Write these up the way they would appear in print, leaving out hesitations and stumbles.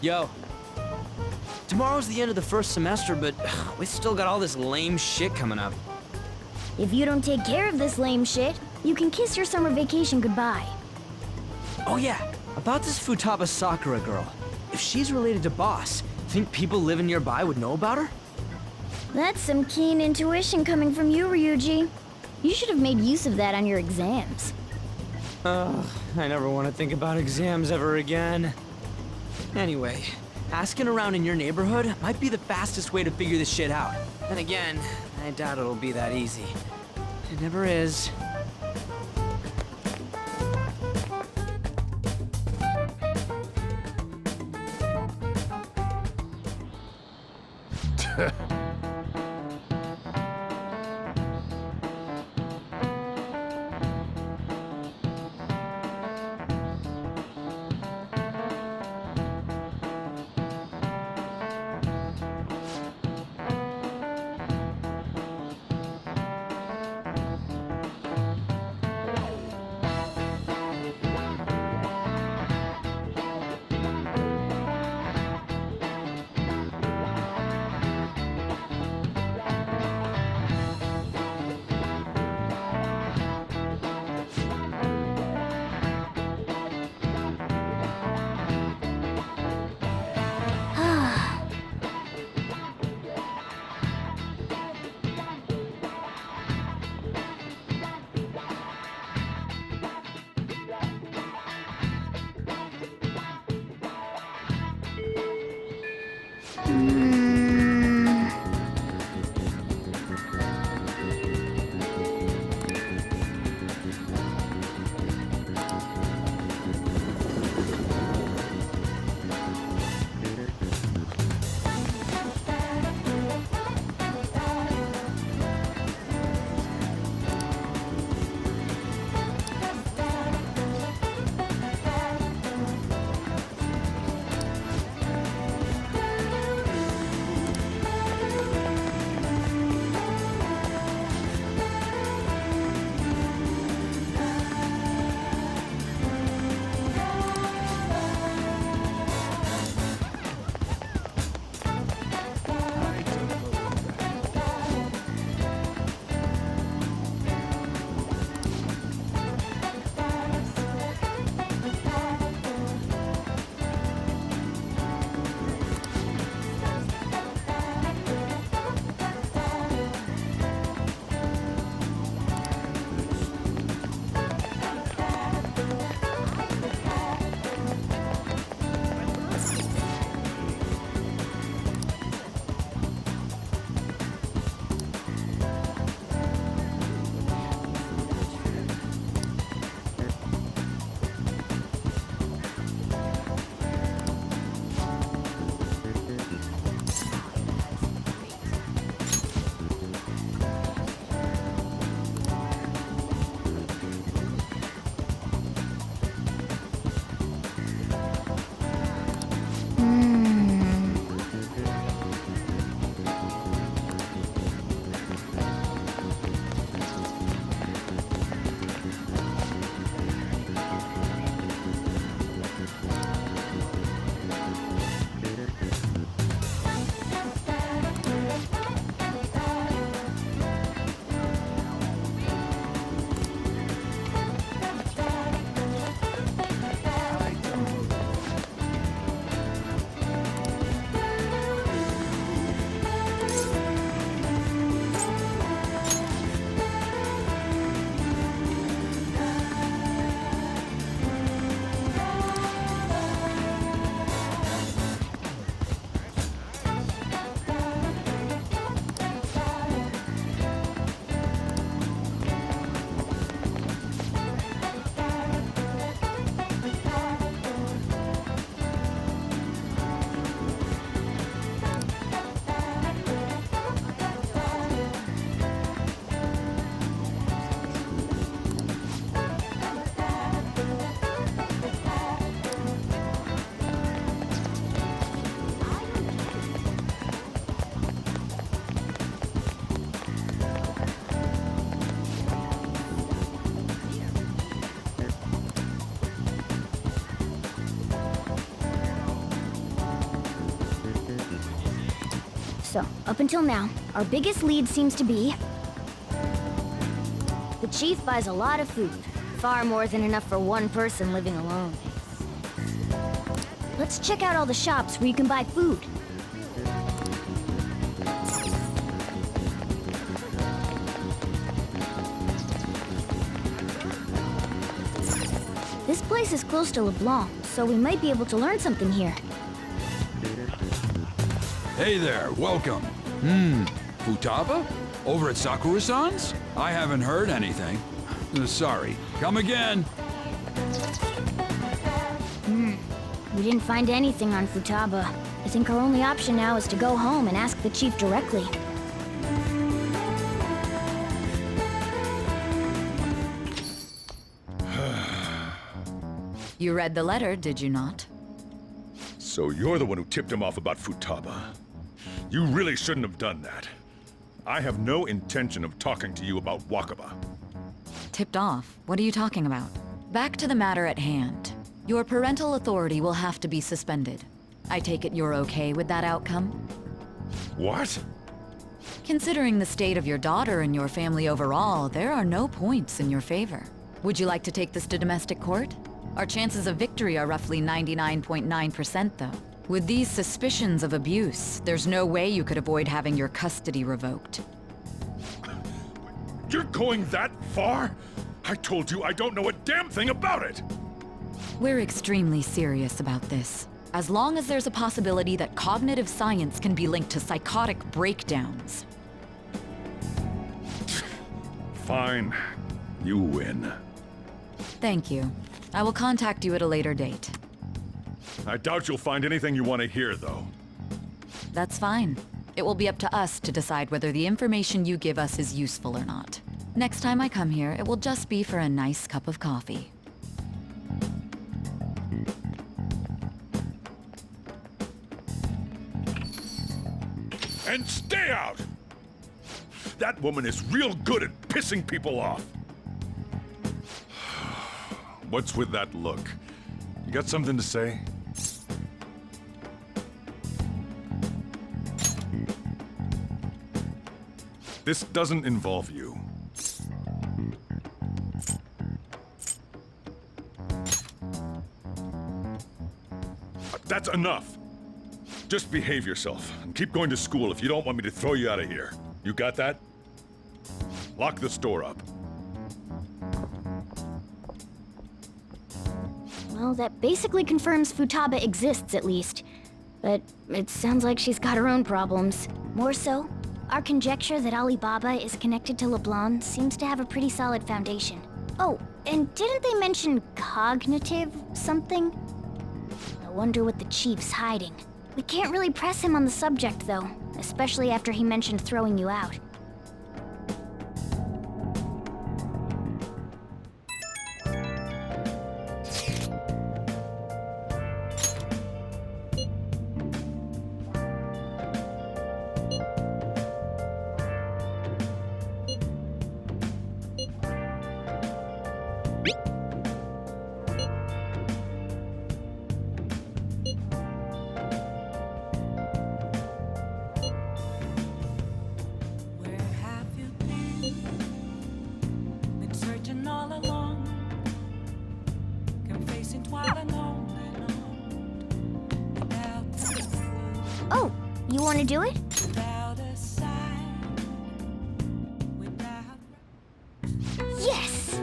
Yo. Tomorrow's the end of the first semester, but we still got all this lame shit coming up. If you don't take care of this lame shit, you can kiss your summer vacation goodbye. Oh yeah, about this Futaba Sakura girl. If she's related to Boss, think people living nearby would know about her? That's some keen intuition coming from you, Ryuji. You should have made use of that on your exams. Ugh, I never want to think about exams ever again. Anyway, asking around in your neighborhood might be the fastest way to figure this shit out. And again, I doubt it'll be that easy. It never is. So, up until now, our biggest lead seems to be... the chief buys a lot of food. Far more than enough for one person living alone. Let's check out all the shops where you can buy food. This place is close to LeBlanc, so we might be able to learn something here. Hey there, welcome. Futaba? Over at Sakura-san's? I haven't heard anything. Sorry. Come again. We didn't find anything on Futaba. I think our only option now is to go home and ask the chief directly. You read the letter, did you not? So you're the one who tipped him off about Futaba. You really shouldn't have done that. I have no intention of talking to you about Wakaba. Tipped off? What are you talking about? Back to the matter at hand. Your parental authority will have to be suspended. I take it you're okay with that outcome? What? Considering the state of your daughter and your family overall, there are no points in your favor. Would you like to take this to domestic court? Our chances of victory are roughly 99.9%, though. With these suspicions of abuse, there's no way you could avoid having your custody revoked. You're going that far? I told you I don't know a damn thing about it! We're extremely serious about this. As long as there's a possibility that cognitive science can be linked to psychotic breakdowns. Fine. You win. Thank you. I will contact you at a later date. I doubt you'll find anything you want to hear, though. That's fine. It will be up to us to decide whether the information you give us is useful or not. Next time I come here, it will just be for a nice cup of coffee. And stay out! That woman is real good at pissing people off. What's with that look? You got something to say? This doesn't involve you. That's enough. Just behave yourself and keep going to school if you don't want me to throw you out of here. You got that? Lock the store up. Well, that basically confirms Futaba exists, at least. But it sounds like she's got her own problems. More so, our conjecture that Alibaba is connected to LeBlanc seems to have a pretty solid foundation. Oh, and didn't they mention cognitive something? I wonder what the chief's hiding. We can't really press him on the subject, though, especially after he mentioned throwing you out. Oh, you want to do it? Yes!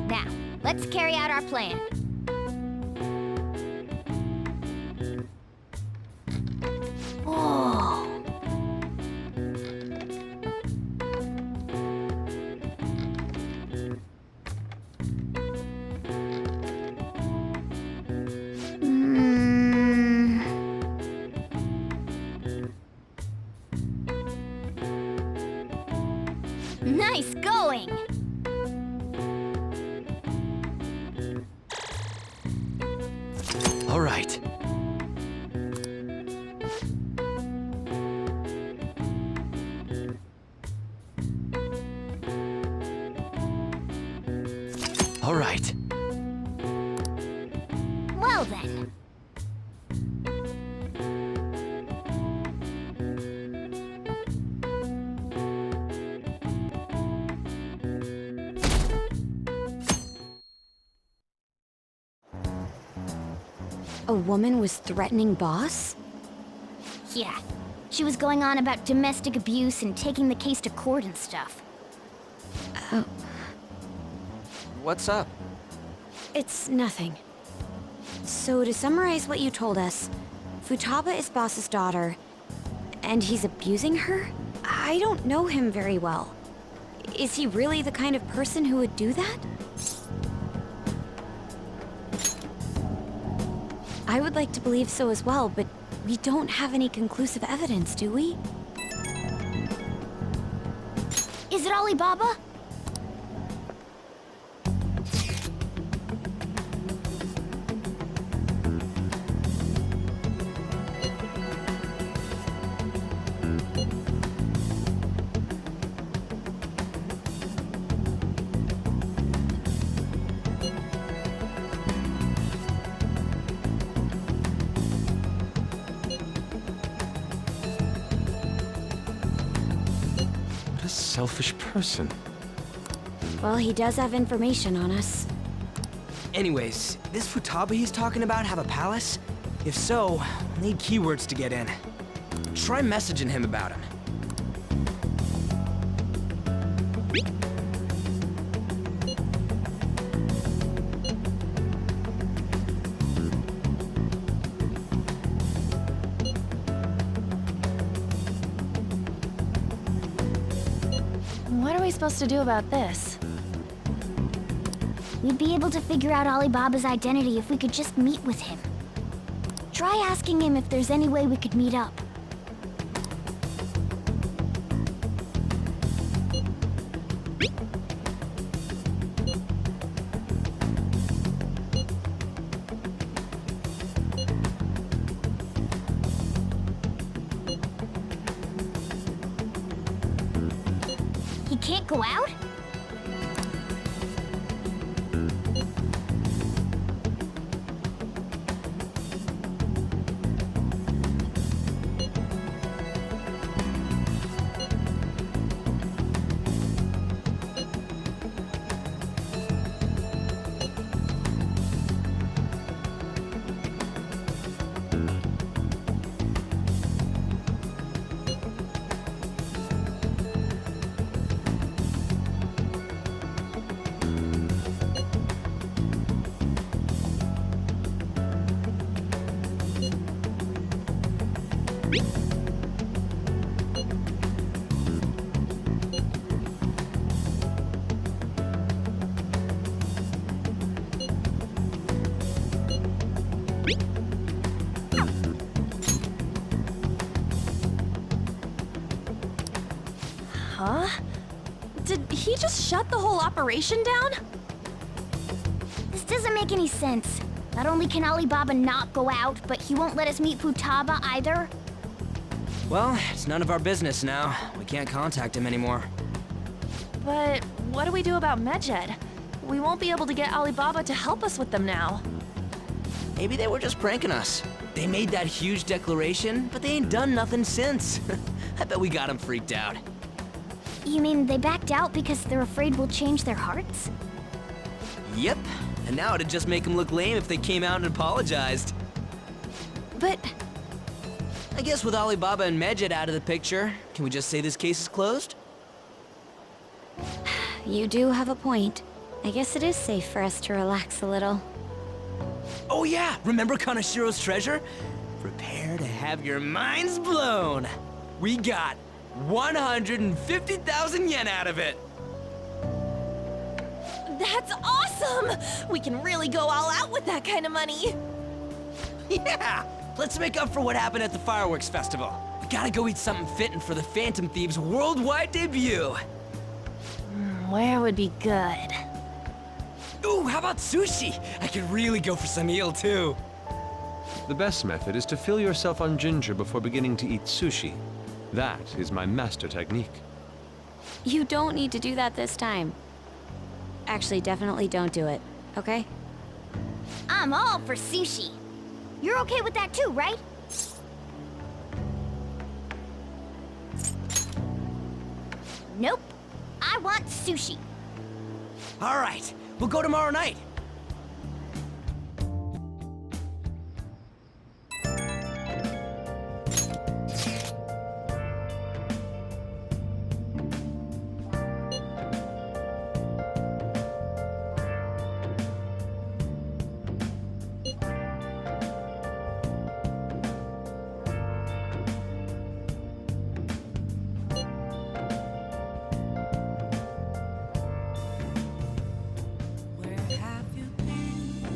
Now, let's carry out our plan. Oh. Nice going! All right. All right. Well then. A woman was threatening Boss? Yeah. She was going on about domestic abuse and taking the case to court and stuff. What's up? It's nothing. So to summarize what you told us, Futaba is Boss's daughter, and he's abusing her? I don't know him very well. Is he really the kind of person who would do that? I would like to believe so as well, but we don't have any conclusive evidence, do we? Is it Alibaba? What a selfish person. Well, he does have information on us. Anyways, this Futaba he's talking about have a palace? If so, we'll need keywords to get in. Try messaging him about him. What are we supposed to do about this? We'd be able to figure out Alibaba's identity if we could just meet with him. Try asking him if there's any way we could meet up. He can't go out? Huh? Did he just shut the whole operation down? This doesn't make any sense. Not only can Alibaba not go out, but he won't let us meet Futaba either. Well, it's none of our business now. We can't contact him anymore. But what do we do about Medjed? We won't be able to get Alibaba to help us with them now. Maybe they were just pranking us. They made that huge declaration, but they ain't done nothing since. I bet we got them freaked out. You mean they backed out because they're afraid we'll change their hearts? Yep, and now it'd just make them look lame if they came out and apologized. But I guess with Alibaba and Medjed out of the picture, can we just say this case is closed? You do have a point. I guess it is safe for us to relax a little. Oh yeah, remember Kanashiro's treasure? Prepare to have your minds blown. We got 150,000 yen out of it. that's awesome! We can really go all out with that kind of money. Yeah, let's make up for what happened at the fireworks festival. We gotta go eat something fitting for the Phantom Thieves' worldwide debut. Where would be good? Ooh, how about sushi? I could really go for some eel too. The best method is to fill yourself on ginger before beginning to eat sushi. That is my master technique. You don't need to do that this time. Actually, definitely don't do it, okay? I'm all for sushi. You're okay with that too, right? Nope. I want sushi. All right, we'll go tomorrow night. Where have you been?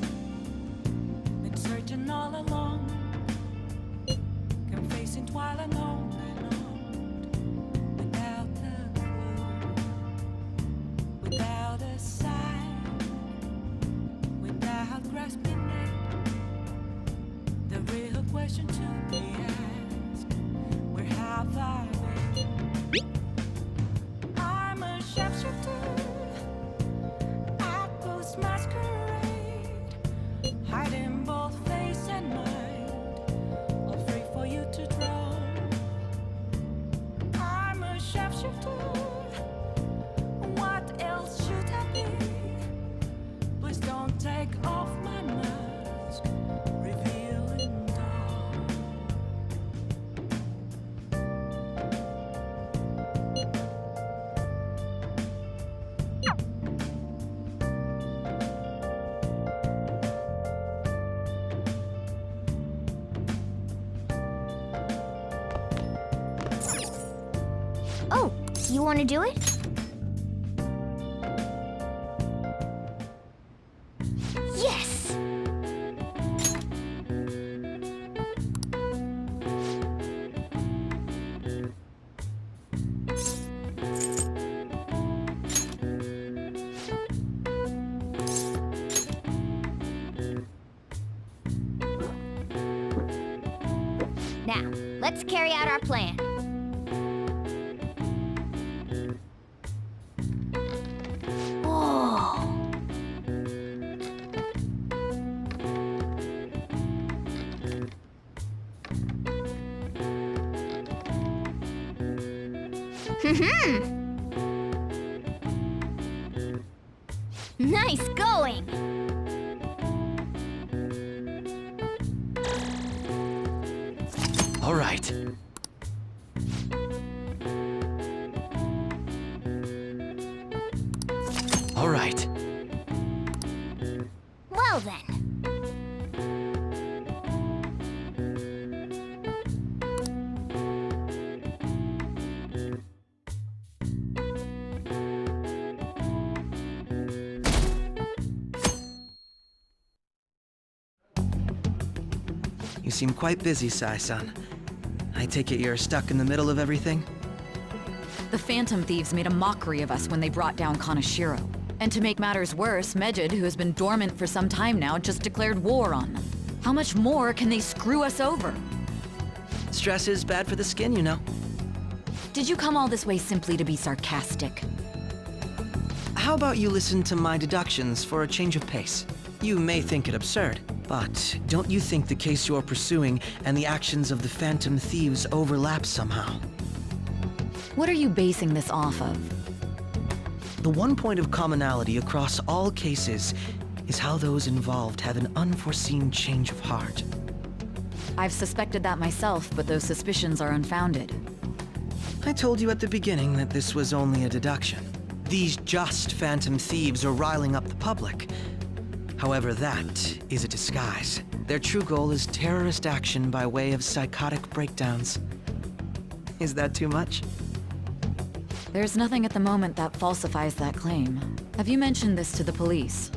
Been searching all along, confessing while alone and on, without a clue, without a sign, without grasping it. The real question to be asked: where have I been? I'm a sharpshooter. Ghost masquerade, hiding both face and mind, all free for you to draw. I'm a sharpshooter. What else should I be? Please don't take off my mask, revealing dawn. Oh, you want to do it? Yes! Now, let's carry out our plan. Whoa. Nice going! All right. All right. Well then. You seem quite busy, Sai-san. I take it you're stuck in the middle of everything? The Phantom Thieves made a mockery of us when they brought down Kaneshiro. And to make matters worse, Medjed, who has been dormant for some time now, just declared war on them. How much more can they screw us over? Stress is bad for the skin, you know. Did you come all this way simply to be sarcastic? How about you listen to my deductions for a change of pace? You may think it absurd, but don't you think the case you're pursuing and the actions of the Phantom Thieves overlap somehow? What are you basing this off of? The one point of commonality across all cases is how those involved have an unforeseen change of heart. I've suspected that myself, but those suspicions are unfounded. I told you at the beginning that this was only a deduction. These just Phantom Thieves are riling up the public. However, that is a disguise. Their true goal is terrorist action by way of psychotic breakdowns. Is that too much? There's nothing at the moment that falsifies that claim. Have you mentioned this to the police?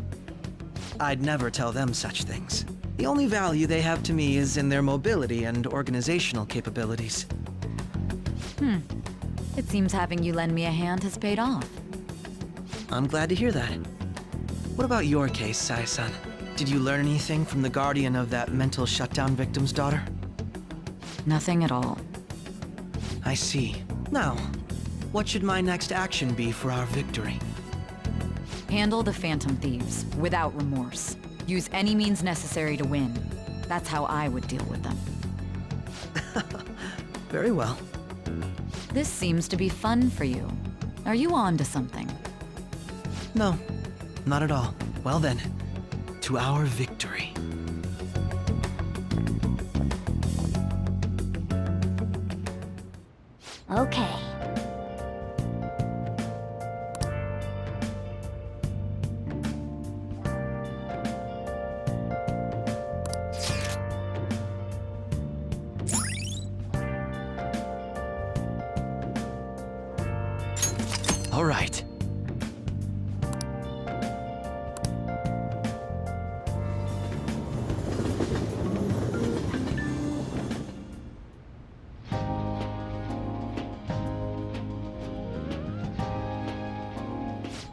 I'd never tell them such things. The only value they have to me is in their mobility and organizational capabilities. It seems having you lend me a hand has paid off. I'm glad to hear that. What about your case, Sai-san? Did you learn anything from the guardian of that mental shutdown victim's daughter? Nothing at all. I see. Now, what should my next action be for our victory? Handle the Phantom Thieves without remorse. Use any means necessary to win. That's how I would deal with them. Very well. This seems to be fun for you. Are you on to something? No, not at all. Well then, to our victory. Okay. All right.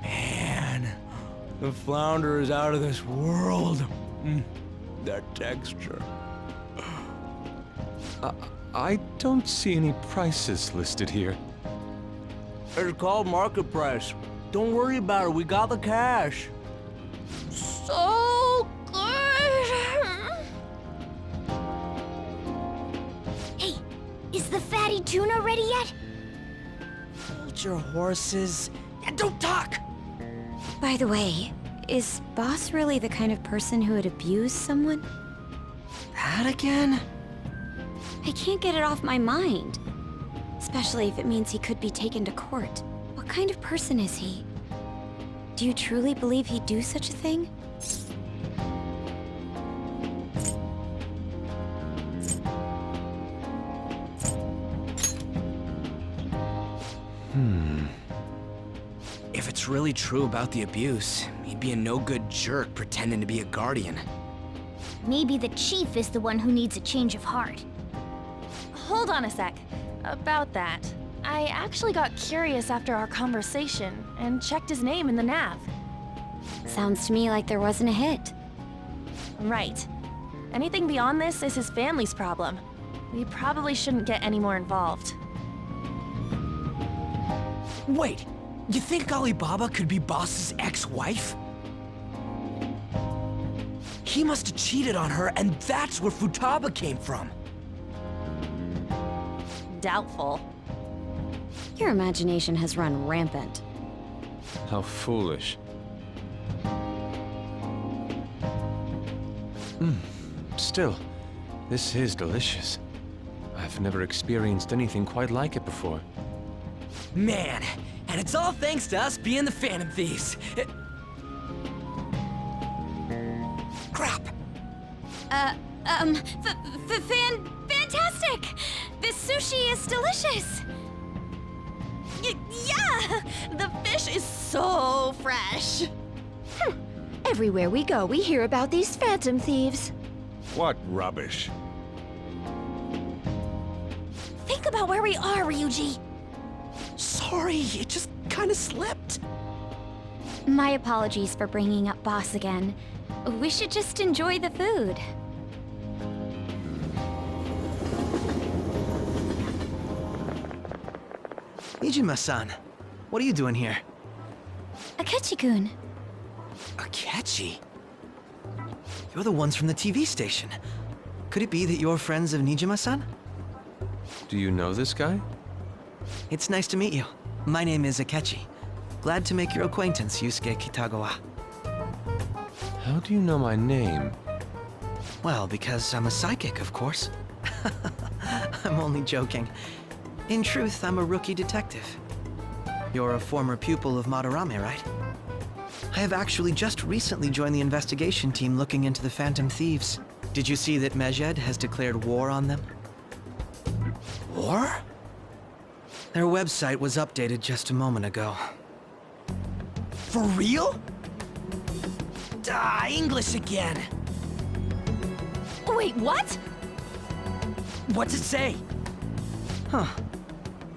Man, the flounder is out of this world. That texture. I don't see any prices listed here. It's called market price. Don't worry about it, we got the cash. So good! Hey, is the fatty tuna ready yet? Hold your horses and don't talk! By the way, is Boss really the kind of person who would abuse someone? That again? I can't get it off my mind. Especially if it means he could be taken to court. What kind of person is he? Do you truly believe he'd do such a thing? If it's really true about the abuse, he'd be a no-good jerk pretending to be a guardian. Maybe the chief is the one who needs a change of heart. Hold on a sec. About that, I actually got curious after our conversation and checked his name in the nav. Sounds to me like there wasn't a hit. Right. Anything beyond this is his family's problem. We probably shouldn't get any more involved. Wait, you think Alibaba could be Boss's ex-wife? He must have cheated on her, and that's where Futaba came from. Doubtful. Your imagination has run rampant. How foolish. Still, this is delicious. I've never experienced anything quite like it before. Man, and it's all thanks to us being the Phantom Thieves. Crap! Fantastic! This sushi is delicious! Yeah! The fish is so fresh! Everywhere we go, we hear about these Phantom Thieves. What rubbish. Think about where we are, Ryuji. Sorry, it just kind of slipped. My apologies for bringing up Boss again. We should just enjoy the food. Nijima-san, what are you doing here? Akechi-kun. Akechi? You're the ones from the TV station. Could it be that you're friends of Nijima-san? Do you know this guy? It's nice to meet you. My name is Akechi. Glad to make your acquaintance, Yusuke Kitagawa. How do you know my name? Well, because I'm a psychic, of course. I'm only joking. In truth, I'm a rookie detective. You're a former pupil of Madarame, right? I have actually just recently joined the investigation team looking into the Phantom Thieves. Did you see that Medjed has declared war on them? War? Their website was updated just a moment ago. For real? English again. Wait, what? What's it say? Huh.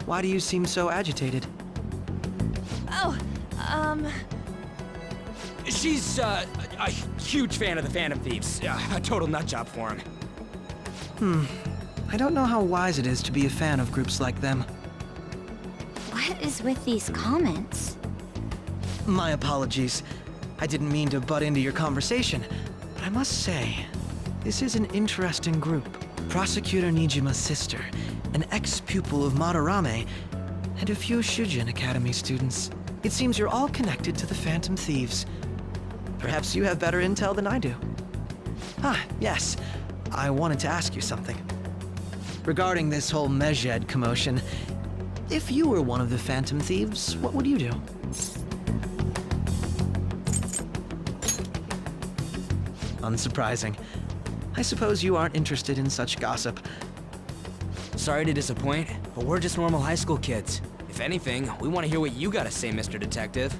Why do you seem so agitated? Oh, She's, a huge fan of the Phantom Thieves. A total nutjob for him. I don't know how wise it is to be a fan of groups like them. What is with these comments? My apologies. I didn't mean to butt into your conversation, but I must say, this is an interesting group. Prosecutor Nijima's sister, an ex-pupil of Madarame, and a few Shujin Academy students. It seems you're all connected to the Phantom Thieves. Perhaps you have better intel than I do. Ah, yes. I wanted to ask you something. Regarding this whole Medjed commotion, if you were one of the Phantom Thieves, what would you do? Unsurprising. I suppose you aren't interested in such gossip. Sorry to disappoint, but we're just normal high school kids. If anything, we want to hear what you gotta say, Mr. Detective.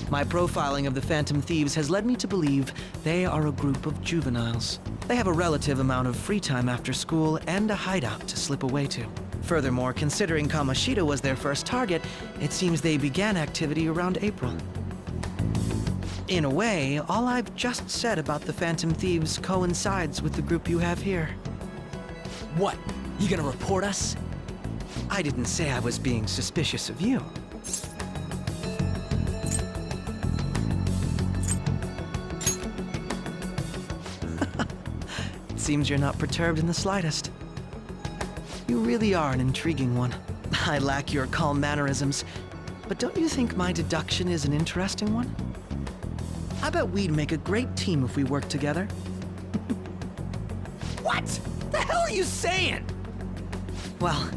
My profiling of the Phantom Thieves has led me to believe they are a group of juveniles. They have a relative amount of free time after school and a hideout to slip away to. Furthermore, considering Kamoshida was their first target, it seems they began activity around April. In a way, all I've just said about the Phantom Thieves coincides with the group you have here. What? You gonna report us? I didn't say I was being suspicious of you. It seems you're not perturbed in the slightest. You really are an intriguing one. I lack your calm mannerisms, but don't you think my deduction is an interesting one? I bet we'd make a great team if we worked together. What? The hell are you saying? Well,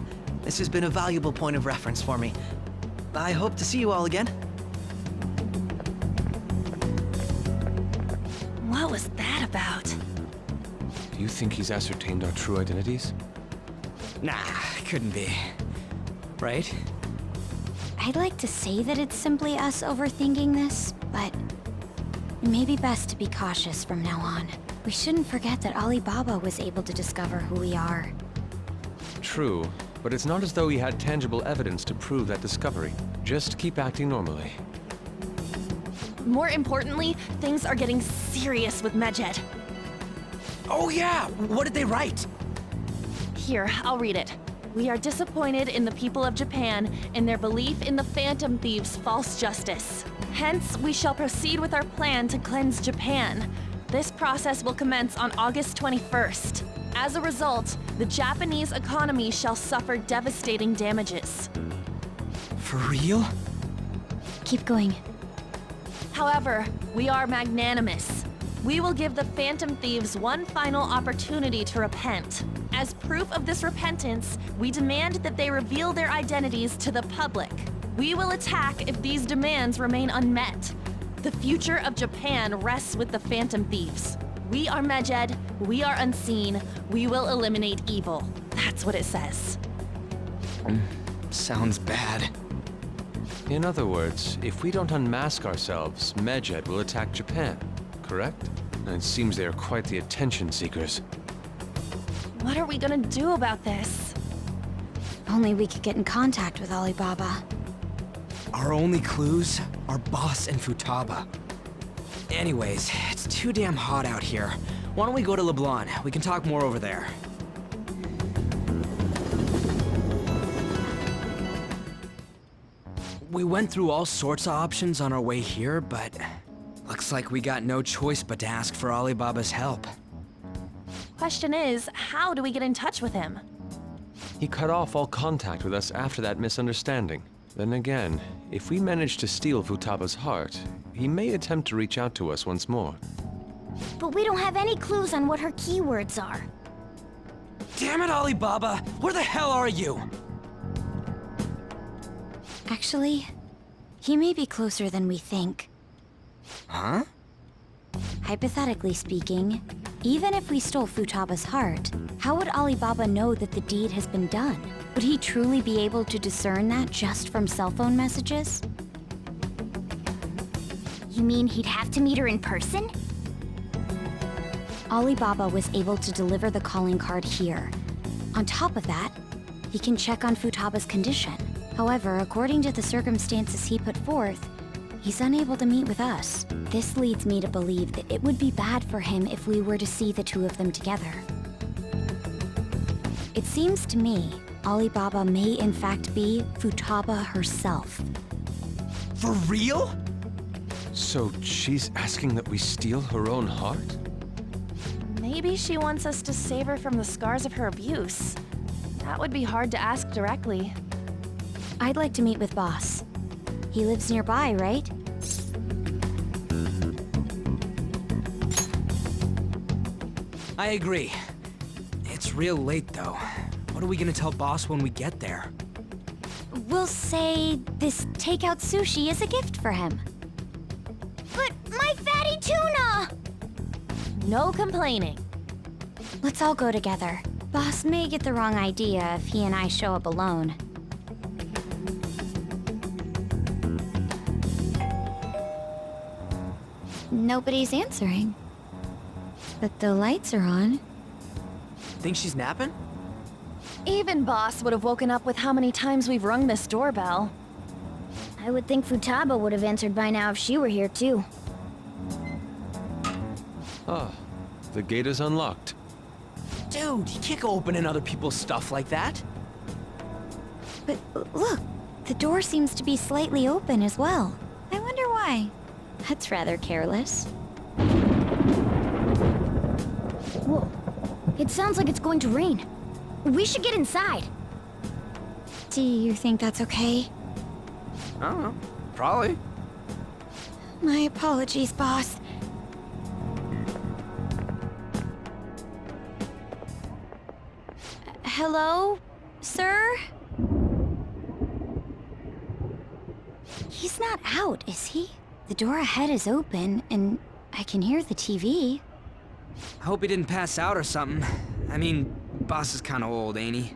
this has been a valuable point of reference for me. I hope to see you all again. What was that about? Do you think he's ascertained our true identities? Nah, couldn't be. Right? I'd like to say that it's simply us overthinking this, but it may be best to be cautious from now on. We shouldn't forget that Alibaba was able to discover who we are. True, but it's not as though he had tangible evidence to prove that discovery. Just keep acting normally. More importantly, things are getting serious with Medjed. Oh yeah, what did they write? Here, I'll read it. We are disappointed in the people of Japan in their belief in the Phantom Thieves' false justice. Hence, we shall proceed with our plan to cleanse Japan. This process will commence on August 21st. As a result, the Japanese economy shall suffer devastating damages. For real? Keep going. However, we are magnanimous. We will give the Phantom Thieves one final opportunity to repent. As proof of this repentance, we demand that they reveal their identities to the public. We will attack if these demands remain unmet. The future of Japan rests with the Phantom Thieves. We are Medjed, we are unseen, we will eliminate evil. That's what it says. Sounds bad. In other words, if we don't unmask ourselves, Medjed will attack Japan, correct? And it seems they are quite the attention seekers. What are we gonna do about this? Only we could get in contact with Alibaba. Our only clues are Boss and Futaba. Anyways, it's too damn hot out here. Why don't we go to Leblanc? We can talk more over there. We went through all sorts of options on our way here, but looks like we got no choice but to ask for Alibaba's help. Question is, how do we get in touch with him? He cut off all contact with us after that misunderstanding. Then again, if we manage to steal Futaba's heart, he may attempt to reach out to us once more. But we don't have any clues on what her keywords are. Damn it, Alibaba! Where the hell are you? Actually, he may be closer than we think. Huh? Hypothetically speaking, even if we stole Futaba's heart, how would Alibaba know that the deed has been done? Would he truly be able to discern that just from cell phone messages? You mean he'd have to meet her in person? Alibaba was able to deliver the calling card here. On top of that, he can check on Futaba's condition. However, according to the circumstances he put forth, he's unable to meet with us. This leads me to believe that it would be bad for him if we were to see the two of them together. It seems to me Alibaba may in fact be Futaba herself. For real? So she's asking that we steal her own heart? Maybe she wants us to save her from the scars of her abuse. That would be hard to ask directly. I'd like to meet with Boss. He lives nearby, right? I agree. It's real late, though. What are we gonna tell Boss when we get there? We'll say this takeout sushi is a gift for him. But my fatty tuna! No complaining. Let's all go together. Boss may get the wrong idea if he and I show up alone. Nobody's answering. But the lights are on. Think she's napping? Even Boss would have woken up with how many times we've rung this doorbell. I would think Futaba would have answered by now if she were here too. Ah, the gate is unlocked. Dude, you can't go opening other people's stuff like that. But look, the door seems to be slightly open as well. I wonder why. That's rather careless. Whoa. It sounds like it's going to rain. We should get inside. Do you think that's okay? I don't know. Probably. My apologies, Boss. Hello, sir? He's not out, is he? The door ahead is open, and I can hear the TV. I hope he didn't pass out or something. I mean, Boss is kinda old, ain't he?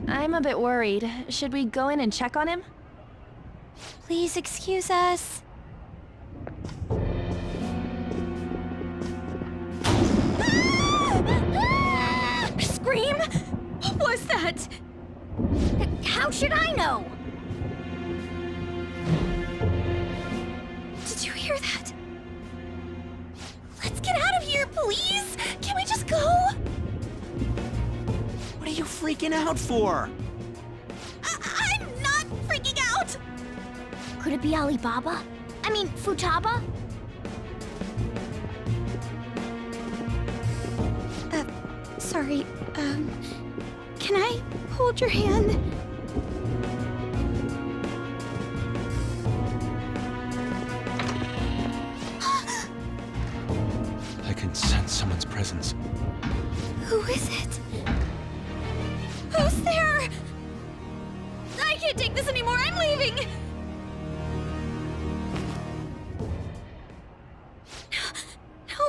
I'm a bit worried. Should we go in and check on him? Please excuse us. Scream? What was that? How should I know? Did you hear that? Let's get out of here, please! Can we just go? What are you freaking out for? I'm not freaking out! Could it be Alibaba? I mean, Futaba? Sorry, can I hold your hand? I can sense someone's presence. Who is it? Who's there? I can't take this anymore, I'm leaving! No,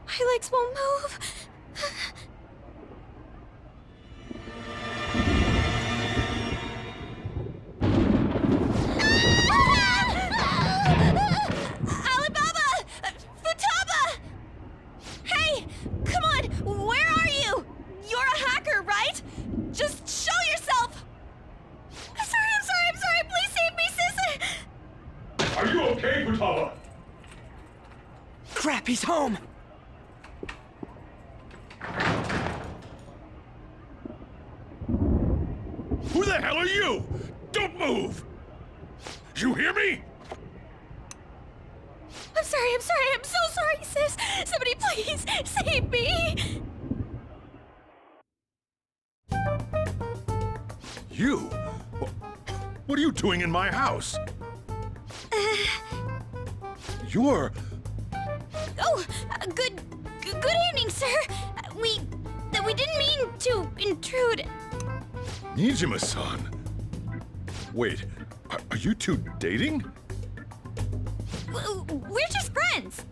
my legs won't move. Alibaba! Futaba! Hey, come on, where are you? You're a hacker, right? Just show yourself! I'm sorry, please save me, sis! Are you okay, Futaba? Crap, he's home! Who the hell are you? Don't move! You hear me? I'm so sorry, sis! Somebody please save me! You? What are you doing in my house? You're... Oh, good evening, sir. We didn't mean to intrude. Nijima-san. Wait, are you two dating? We're just friends.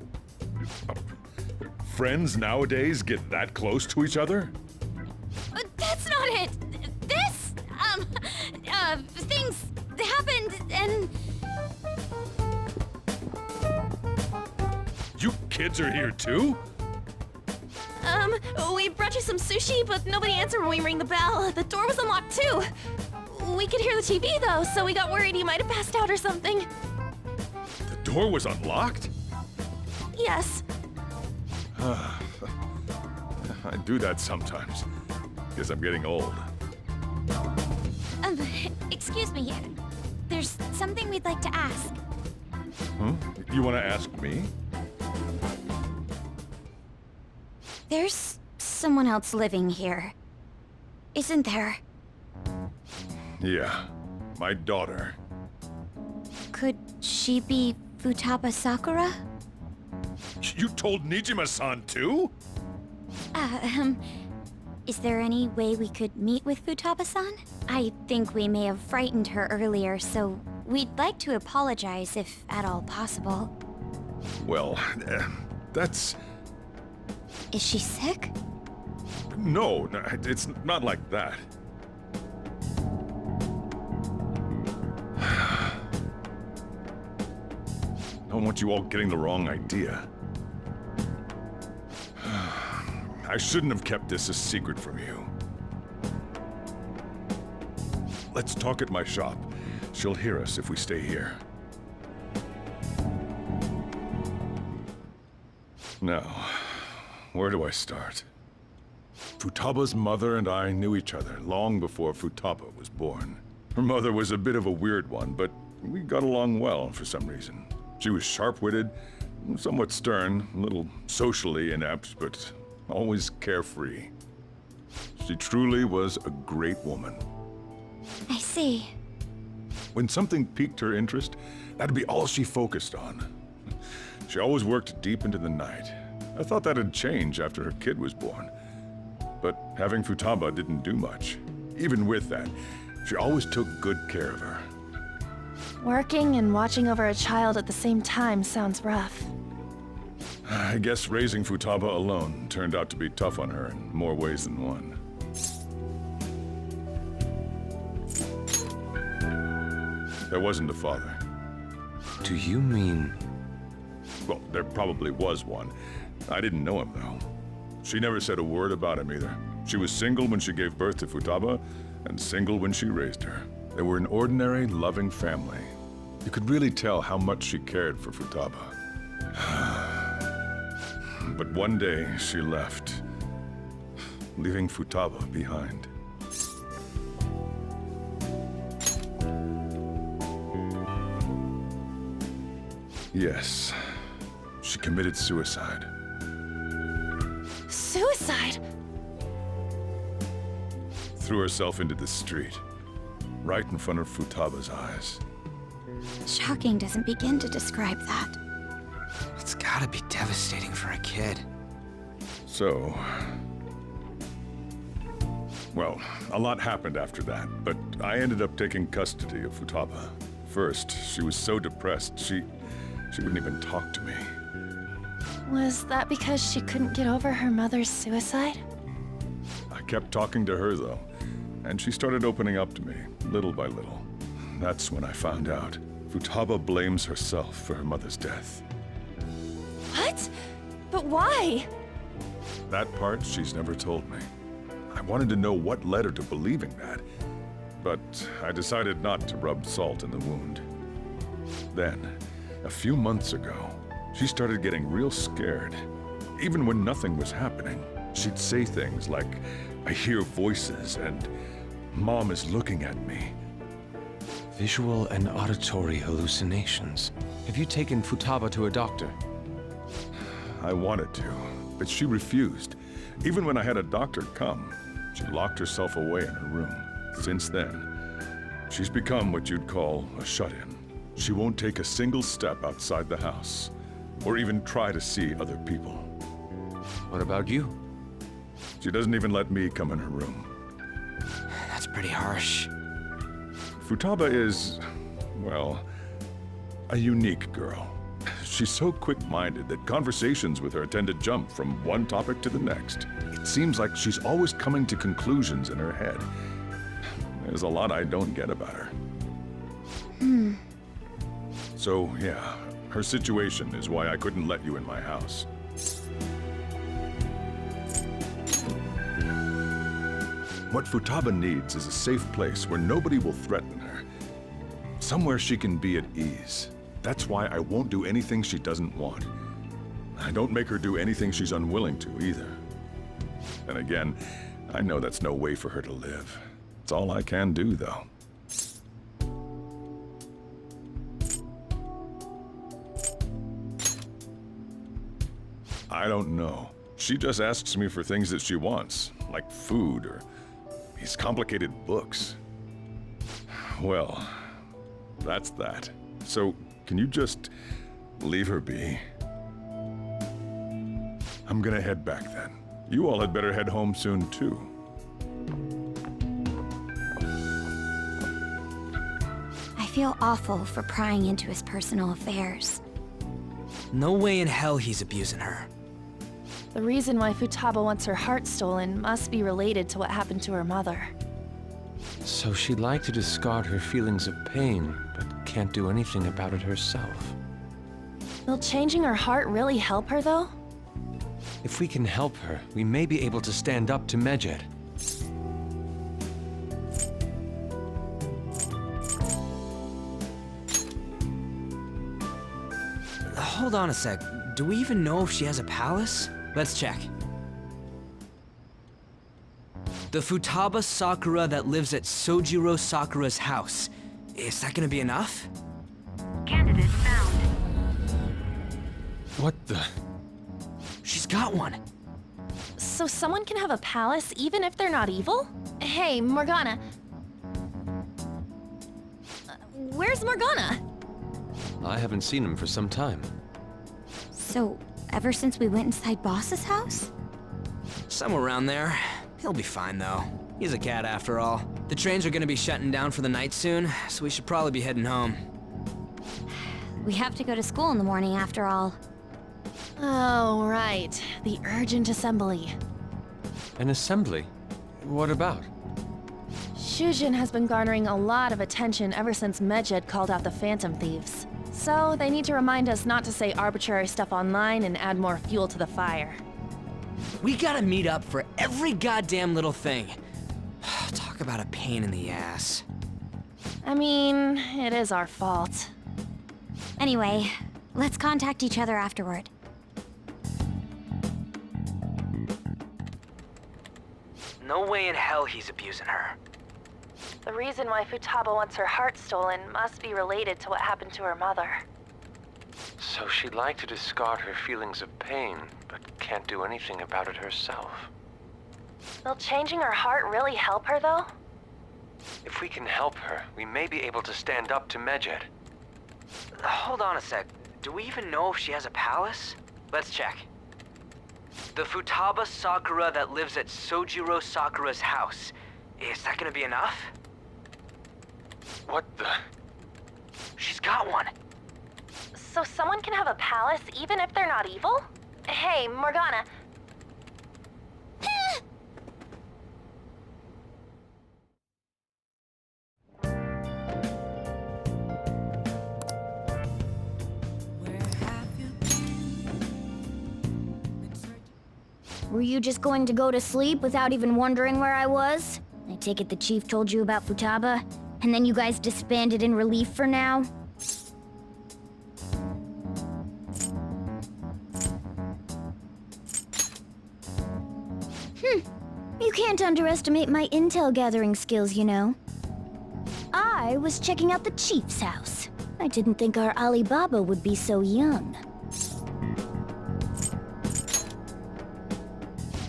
Friends nowadays get that close to each other? That's not it. This, things happened and... You kids are here too? We brought you some sushi, but nobody answered when we rang the bell. The door was unlocked too. We could hear the TV though, so we got worried you might have passed out or something. The door was unlocked? Yes. I do that sometimes. Guess I'm getting old. Excuse me. there's something we'd like to ask. Huh? You want to ask me? There's someone else living here, isn't there? Yeah, my daughter. Could she be Futaba Sakura? You told Nijima-san too? Is there any way we could meet with Futaba-san? I think we may have frightened her earlier, so we'd like to apologize if at all possible. Well, that's... Is she sick? No, it's not like that. I don't want you all getting the wrong idea. I shouldn't have kept this a secret from you. Let's talk at my shop. She'll hear us if we stay here. Now, where do I start? Futaba's mother and I knew each other long before Futaba was born. Her mother was a bit of a weird one, but we got along well for some reason. She was sharp-witted, somewhat stern, a little socially inept, but always carefree. She truly was a great woman. I see. When something piqued her interest, that'd be all she focused on. She always worked deep into the night. I thought that'd change after her kid was born. But having Futaba didn't do much. Even with that, she always took good care of her. Working and watching over a child at the same time sounds rough. I guess raising Futaba alone turned out to be tough on her in more ways than one. There wasn't a father. Do you mean... Well, there probably was one. I didn't know him, though. She never said a word about him either. She was single when she gave birth to Futaba, and single when she raised her. They were an ordinary, loving family. You could really tell how much she cared for Futaba. But one day, she left, leaving Futaba behind. Yes, she committed suicide. Suicide? Threw herself into the street, right in front of Futaba's eyes. Shocking doesn't begin to describe that. It's gotta be devastating for a kid. So... Well, a lot happened after that, but I ended up taking custody of Futaba. First, she was so depressed, she wouldn't even talk to me. Was that because she couldn't get over her mother's suicide? I kept talking to her, though, and she started opening up to me, little by little. That's when I found out. Futaba blames herself for her mother's death. What? But why? That part she's never told me. I wanted to know what led her to believing that, but I decided not to rub salt in the wound. Then, a few months ago, she started getting real scared. Even when nothing was happening, she'd say things like, "I hear voices," and "Mom is looking at me." Visual and auditory hallucinations. Have you taken Futaba to a doctor? I wanted to, but she refused. Even when I had a doctor come, she locked herself away in her room. Since then, she's become what you'd call a shut-in. She won't take a single step outside the house, or even try to see other people. What about you? She doesn't even let me come in her room. That's pretty harsh. Futaba is, well, a unique girl. She's so quick-minded that conversations with her tend to jump from one topic to the next. It seems like she's always coming to conclusions in her head. There's a lot I don't get about her. So, yeah, her situation is why I couldn't let you in my house. What Futaba needs is a safe place where nobody will threaten her. Somewhere she can be at ease. That's why I won't do anything she doesn't want. I don't make her do anything she's unwilling to, either. And again, I know that's no way for her to live. It's all I can do, though. I don't know. She just asks me for things that she wants, like food or these complicated books. Well, that's that. So, can you just leave her be? I'm gonna head back then. You all had better head home soon, too. I feel awful for prying into his personal affairs. No way in hell he's abusing her. The reason why Futaba wants her heart stolen must be related to what happened to her mother. So she'd like to discard her feelings of pain, but can't do anything about it herself. Will changing her heart really help her, though? If we can help her, we may be able to stand up to Medjed. Hold on a sec. Do we even know if she has a palace? Let's check. The Futaba Sakura that lives at Sojiro Sakura's house. Is that gonna be enough? Candidate found. What the? She's got one. So someone can have a palace even if they're not evil? Hey, Morgana. Where's Morgana? I haven't seen him for some time. So, ever since we went inside Boss's house? Somewhere around there. He'll be fine, though. He's a cat, after all. The trains are gonna be shutting down for the night soon, so we should probably be heading home. We have to go to school in the morning after all. Oh, right. The urgent assembly. An assembly? What about? Shujin has been garnering a lot of attention ever since Medjed called out the Phantom Thieves. So, they need to remind us not to say arbitrary stuff online and add more fuel to the fire. We gotta meet up for every goddamn little thing. Talk about a pain in the ass. I mean, it is our fault. Anyway, let's contact each other afterward. No way in hell he's abusing her. The reason why Futaba wants her heart stolen must be related to what happened to her mother. So she'd like to discard her feelings of pain, but can't do anything about it herself. Will changing her heart really help her, though? If we can help her, we may be able to stand up to Medjed. Hold on a sec. Do we even know if she has a palace? Let's check. The Futaba Sakura that lives at Sojiro Sakura's house. Is that gonna be enough? What the? She's got one. So someone can have a palace even if they're not evil? Hey, Morgana. Were you just going to go to sleep without even wondering where I was? I take it the chief told you about Futaba, and then you guys disbanded in relief for now? You can't underestimate my intel gathering skills, you know. I was checking out the chief's house. I didn't think our Alibaba would be so young.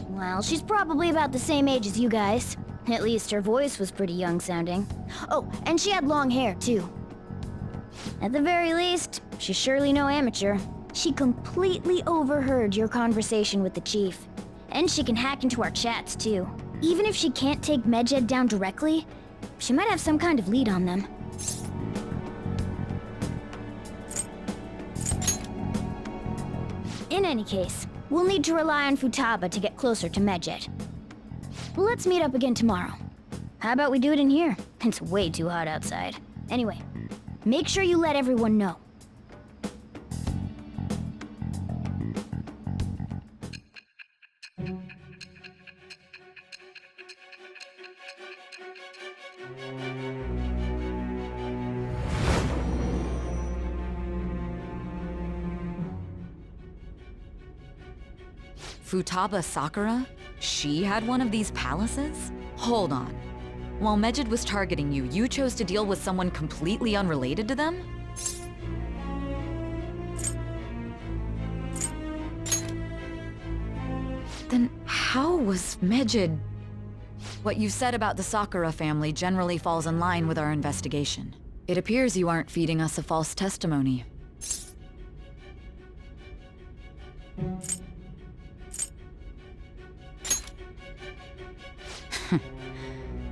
Well, she's probably about the same age as you guys. At least her voice was pretty young sounding. Oh, and she had long hair, too. At the very least, she's surely no amateur. She completely overheard your conversation with the chief. And she can hack into our chats, too. Even if she can't take Medjed down directly, she might have some kind of lead on them. In any case, we'll need to rely on Futaba to get closer to Medjed. Let's meet up again tomorrow. How about we do it in here? It's way too hot outside. Anyway, make sure you let everyone know. Futaba Sakura? She had one of these palaces? Hold on. While Medjed was targeting you, you chose to deal with someone completely unrelated to them? How was Medjed... What you said about the Sakura family generally falls in line with our investigation. It appears you aren't feeding us a false testimony.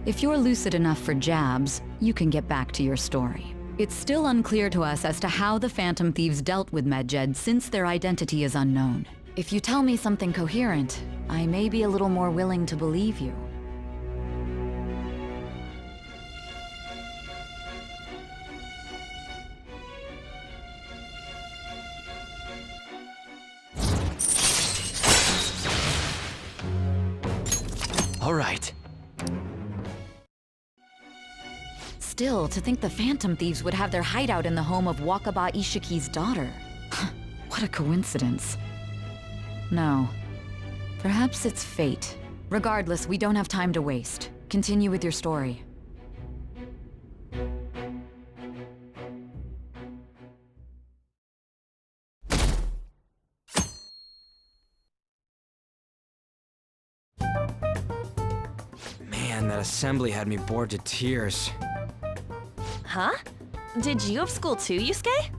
If you're lucid enough for jabs, you can get back to your story. It's still unclear to us as to how the Phantom Thieves dealt with Medjed since their identity is unknown. If you tell me something coherent, I may be a little more willing to believe you. All right. Still, to think the Phantom Thieves would have their hideout in the home of Wakaba Ishiki's daughter. What a coincidence. No. Perhaps it's fate. Regardless, we don't have time to waste. Continue with your story. Man, that assembly had me bored to tears. Huh? Did you have school too, Yusuke?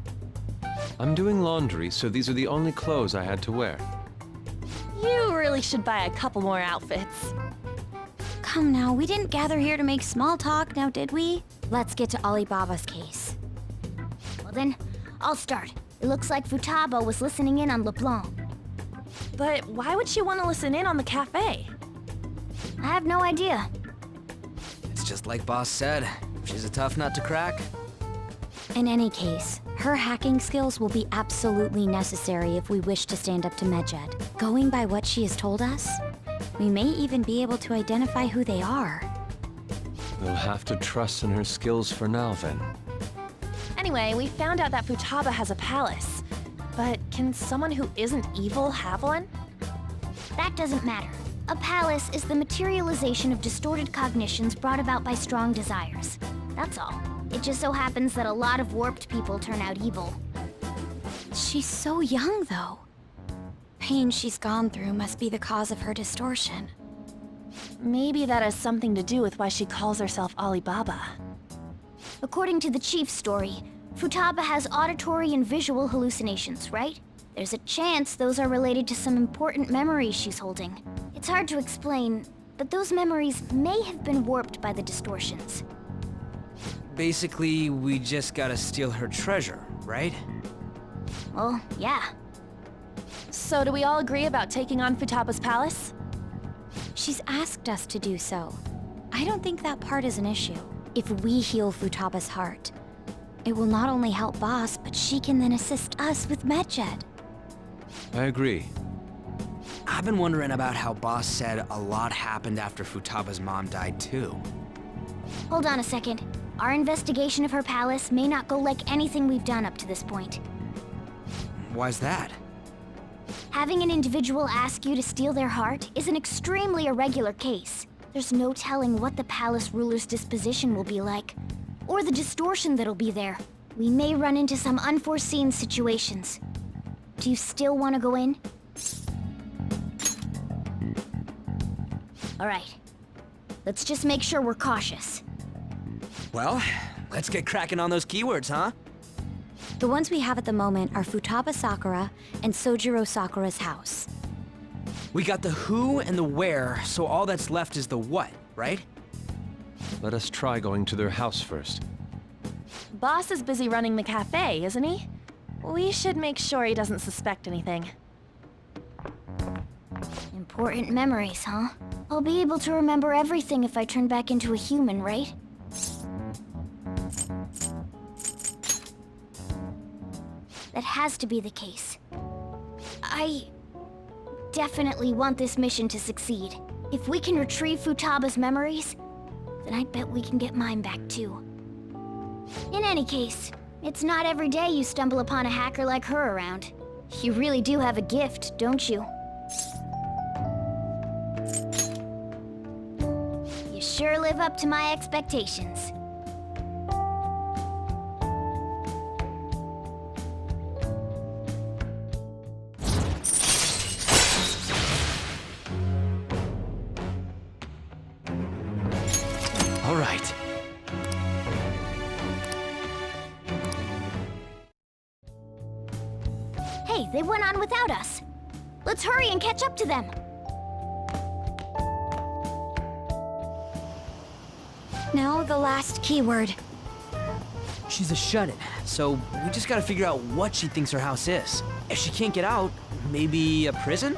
I'm doing laundry, so these are the only clothes I had to wear. You really should buy a couple more outfits. Come now, we didn't gather here to make small talk, now did we? Let's get to Alibaba's case. Well then, I'll start. It looks like Futaba was listening in on LeBlanc. But why would she want to listen in on the cafe? I have no idea. It's just like Boss said. She's a tough nut to crack. In any case, her hacking skills will be absolutely necessary if we wish to stand up to Medjed. Going by what she has told us, we may even be able to identify who they are. We'll have to trust in her skills for now, then. Anyway, we found out that Futaba has a palace. But can someone who isn't evil have one? That doesn't matter. A palace is the materialization of distorted cognitions brought about by strong desires. That's all. It just so happens that a lot of warped people turn out evil. She's so young, though. Pain she's gone through must be the cause of her distortion. Maybe that has something to do with why she calls herself Alibaba. According to the chief's story, Futaba has auditory and visual hallucinations, right? There's a chance those are related to some important memories she's holding. It's hard to explain, but those memories may have been warped by the distortions. Basically, we just gotta steal her treasure, right? Well, yeah. So do we all agree about taking on Futaba's palace? She's asked us to do so. I don't think that part is an issue. If we heal Futaba's heart, it will not only help Boss, but she can then assist us with Medjed. I agree. I've been wondering about how Boss said a lot happened after Futaba's mom died, too. Hold on a second. Our investigation of her palace may not go like anything we've done up to this point. Why's that? Having an individual ask you to steal their heart is an extremely irregular case. There's no telling what the palace ruler's disposition will be like, or the distortion that'll be there. We may run into some unforeseen situations. Do you still want to go in? All right. Let's just make sure we're cautious. Well, let's get cracking on those keywords, huh? The ones we have at the moment are Futaba Sakura and Sojiro Sakura's house. We got the who and the where, so all that's left is the what, right? Let us try going to their house first. Boss is busy running the cafe, isn't he? We should make sure he doesn't suspect anything. Important memories, huh? I'll be able to remember everything if I turn back into a human, right? That has to be the case. I definitely want this mission to succeed. If we can retrieve Futaba's memories, then I bet we can get mine back too. In any case, it's not every day you stumble upon a hacker like her around. You really do have a gift, don't you? You sure live up to my expectations. Hey, they went on without us. Let's hurry and catch up to them. Now the last keyword. She's a shut-in, so we just gotta figure out what she thinks her house is. If she can't get out, maybe a prison?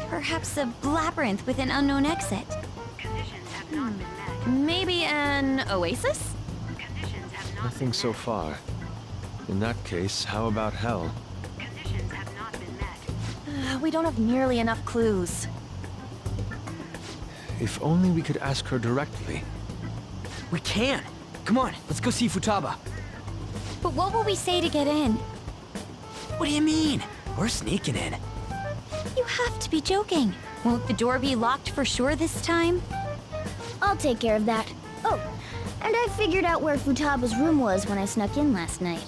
Perhaps a labyrinth with an unknown exit. Maybe an oasis? Nothing so far. In that case, how about hell? We don't have nearly enough clues. If only we could ask her directly. We can! Come on, let's go see Futaba. But what will we say to get in? What do you mean? We're sneaking in. You have to be joking. Won't the door be locked for sure this time? I'll take care of that. Oh, and I figured out where Futaba's room was when I snuck in last night.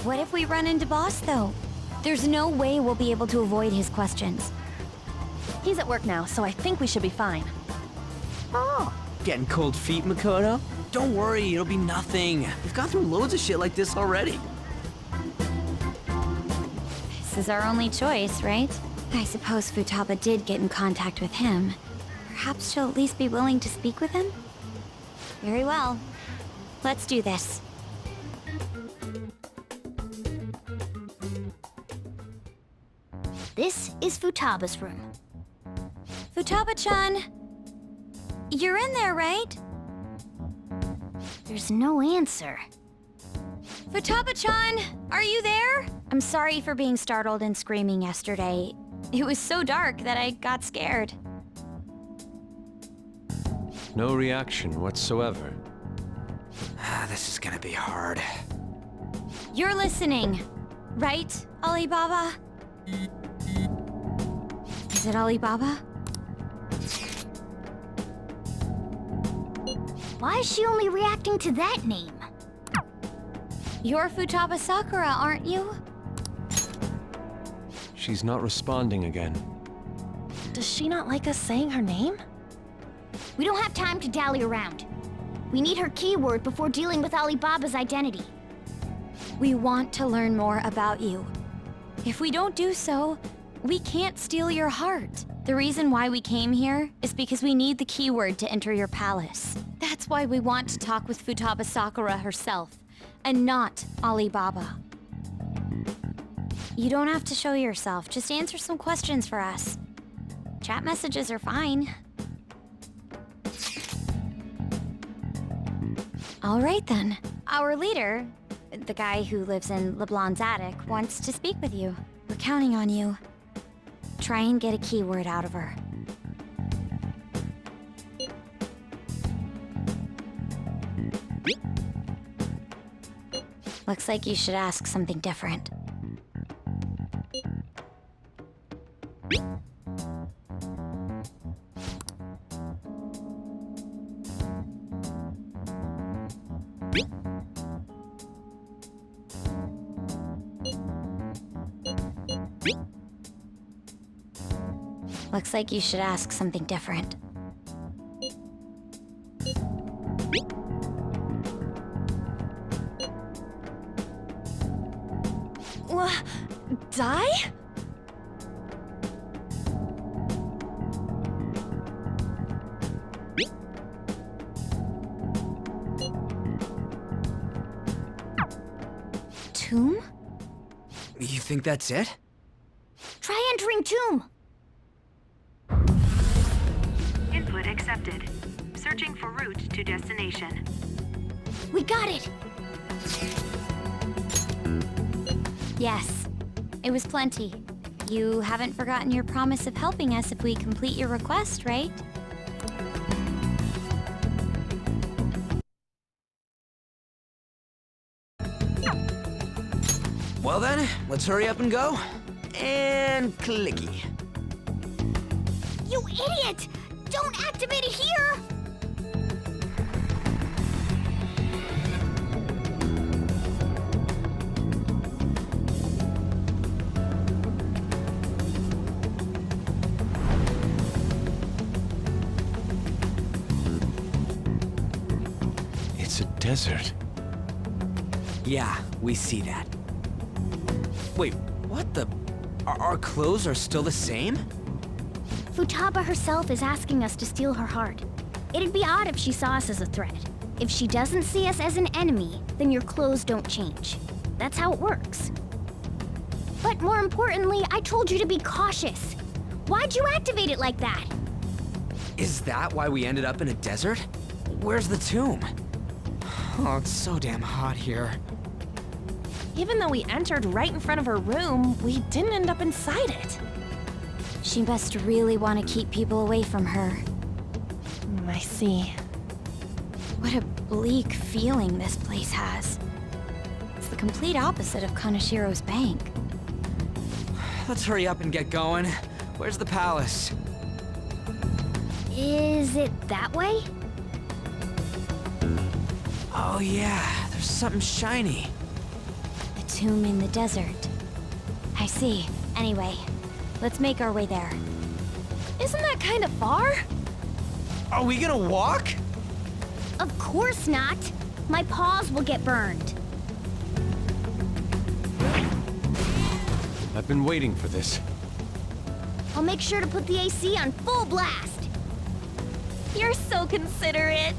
What if we run into Boss, though? There's no way we'll be able to avoid his questions. He's at work now, so I think we should be fine. Oh, getting cold feet, Makoto? Don't worry, it'll be nothing. We've gone through loads of shit like this already. This is our only choice, right? I suppose Futaba did get in contact with him. Perhaps she'll at least be willing to speak with him? Very well. Let's do this. This is Futaba's room. Futaba-chan! You're in there, right? There's no answer. Futaba-chan! Are you there? I'm sorry for being startled and screaming yesterday. It was so dark that I got scared. No reaction whatsoever. This is gonna be hard. You're listening, right, Alibaba? Is it Alibaba? Why is she only reacting to that name? You're Futaba Sakura, aren't you? She's not responding again. Does she not like us saying her name? We don't have time to dally around. We need her keyword before dealing with Alibaba's identity. We want to learn more about you. If we don't do so, we can't steal your heart. The reason why we came here is because we need the keyword to enter your palace. That's why we want to talk with Futaba Sakura herself, and not Alibaba. You don't have to show yourself, just answer some questions for us. Chat messages are fine. All right then. Our leader, the guy who lives in LeBlanc's attic, wants to speak with you. We're counting on you. Try and get a keyword out of her. Looks like you should ask something different. Looks like you should ask something different. Die? Tomb? You think that's it? Try entering Tomb. Input accepted. Searching for route to destination. We got it. Yes. It was plenty. You haven't forgotten your promise of helping us if we complete your request, right? Well then, let's hurry up and go. And clicky. You idiot! Don't activate it here! It's a desert. Yeah, we see that. Wait, what the? Our clothes are still the same? Futaba herself is asking us to steal her heart. It'd be odd if she saw us as a threat. If she doesn't see us as an enemy, then your clothes don't change. That's how it works. But more importantly, I told you to be cautious. Why'd you activate it like that? Is that why we ended up in a desert? Where's the tomb? Oh, it's so damn hot here. Even though we entered right in front of her room, we didn't end up inside it. She must really want to keep people away from her. I see. What a bleak feeling this place has. It's the complete opposite of Kanashiro's bank. Let's hurry up and get going. Where's the palace? Is it that way? Oh yeah, there's something shiny. The tomb in the desert. I see. Anyway, let's make our way there. Isn't that kind of far? Are we gonna walk? Of course not. My paws will get burned. I've been waiting for this. I'll make sure to put the AC on full blast. You're so considerate.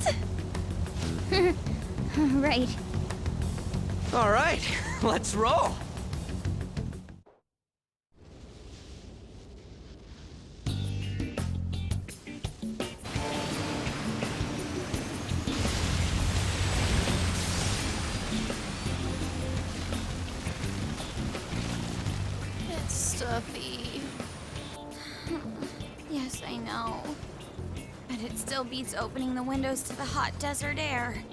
Right. All right, let's roll. It's stuffy. Yes, I know. But it still beats opening the windows to the hot desert air.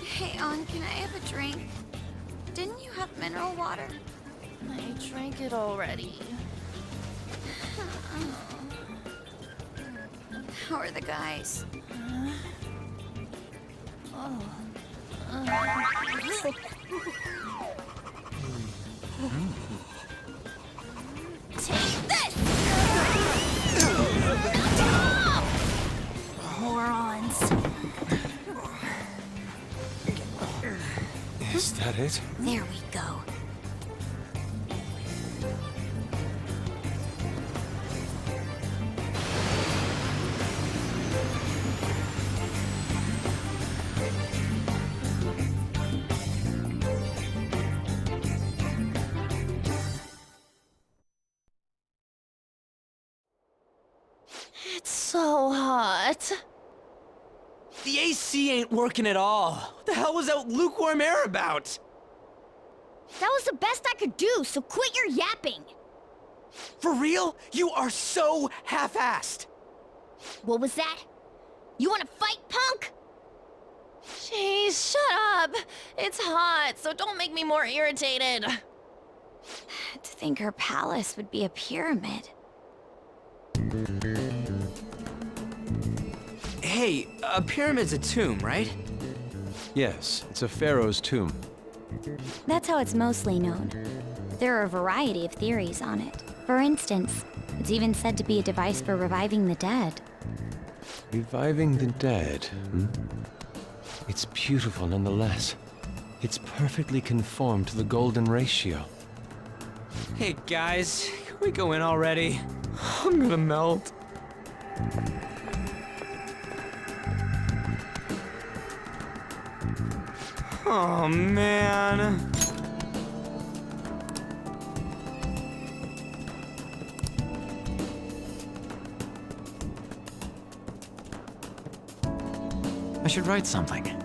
Hey, On, can I have a drink? Didn't you have mineral water? I drank it already. How are the guys? Take this! Morons. Is that it? There we go. It's so hot. The AC ain't working at all. What the hell was that lukewarm air about? That was the best I could do, so quit your yapping. For real? You are so half-assed. What was that? You wanna fight, punk? Jeez, shut up. It's hot, so don't make me more irritated. To think her palace would be a pyramid. Hey, a pyramid's a tomb, right? Yes, it's a pharaoh's tomb. That's how it's mostly known. There are a variety of theories on it. For instance, it's even said to be a device for reviving the dead. Reviving the dead, hmm? It's beautiful nonetheless. It's perfectly conformed to the golden ratio. Hey guys, can we go in already? I'm gonna melt. Oh man. I should write something.